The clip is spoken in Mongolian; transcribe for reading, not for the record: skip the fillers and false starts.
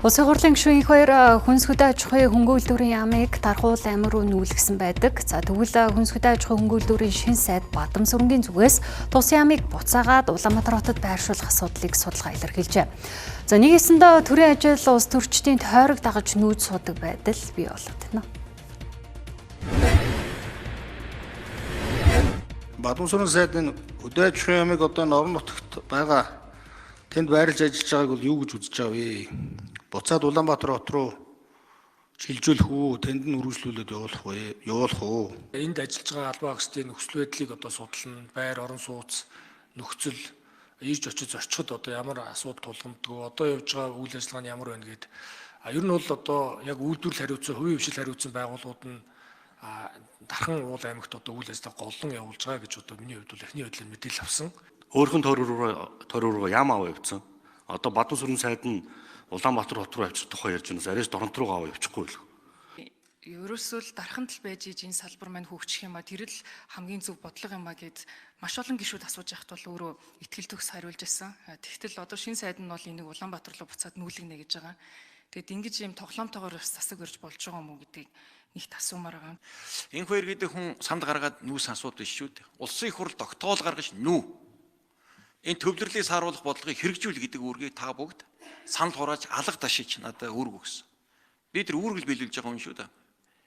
Улсын хурлын гишүүн их хоёр хүнс хөдөө аж ахуйн хөнгөлөлтийн яамыг Тархуул аймаг руу нүүлгэсэн байдаг. За тэгвэл хүнс хөдөө аж ахуйн хөнгөлөлтийн шинэ сайд Бадам сүрэнгийн зүгээс тус яамыг буцаагаад Улаанбаатар хотод байршуулах асуудлыг судалгаа илэрхийлжээ. За нэг хэсэндээ төрийн ажил улс төрчдийн тойрог дагаж нүүж суудаг байдал бий болоод байна. Бадам сүрэн сайдын хөдөө аж ахуйн яамыг одоо орон нутагт байгаа тэнд байрлаж ажиллаж байгааг бол юу гэж үзэж байгаа вэ? Буцаад Улаанбаатар хот руу шилжүүлэх үү, тэнд нь үргэлжлүүлээд явуулах уу? Энд ажиллаж байгаа албан хаагчдын нөхцөл байдлыг одоо судална, байр орон сууц, нөхцөл ирж очиж зорчиход одоо ямар асуудал тулгамддаг, одоо явж байгаа үйл ажиллагаа нь ямар байна гэдэг. Ер нь бол одоо яг үйлдвэрлэл хариуцсан, хувийн хвшил хариуцсан байгууллагууд нь Дархан уул аймагт одоо үйл ажиллагаа голлон явуулж байгаа гэж одоо миний хувьд бол эхний байдлаар мэдээлэл авсан. Өөрхөн тойрог яам аваа явцсан. Одоо Бадам сүрэн сайд нь Улаанбаатар хот руу авчих тухай ярьж байнаас арайс Доронт руу аваа явчихгүй л. Ерөөсөө л дарханд л байж иж энэ салбар маань хөгжих юм а тэр л хамгийн зөв бодлого юм а гэд маш олон гишүүд асууж яхад бол өөрөө ихтгэл төгс хариулж ирсэн. Тэгтэл одоо шинэ сайд нь бол энийг Улаанбаатар руу буцаад нүүлгэнэ гэж байгаа. Тэгэд ингэж юм тоглоомтойгоор бас засаг өрж болж байгаа юм уу гэдгийг нэгт асуумаар байгаа. Энэ хоёр гэдэг хүн санд гаргаад нүүс асууд биш шүү дээ. Улсын их хурл тогтоол гаргаж нүү. Энэ төвлөрлийг сааруулах бодлогыг хэрэгжүүл гэдэг үүргийг та бүгд санал хурааж алга ташиж надад үүрэг өгсөн. Би тэр үүрэг биелүүлж байгаа юм шүү дээ.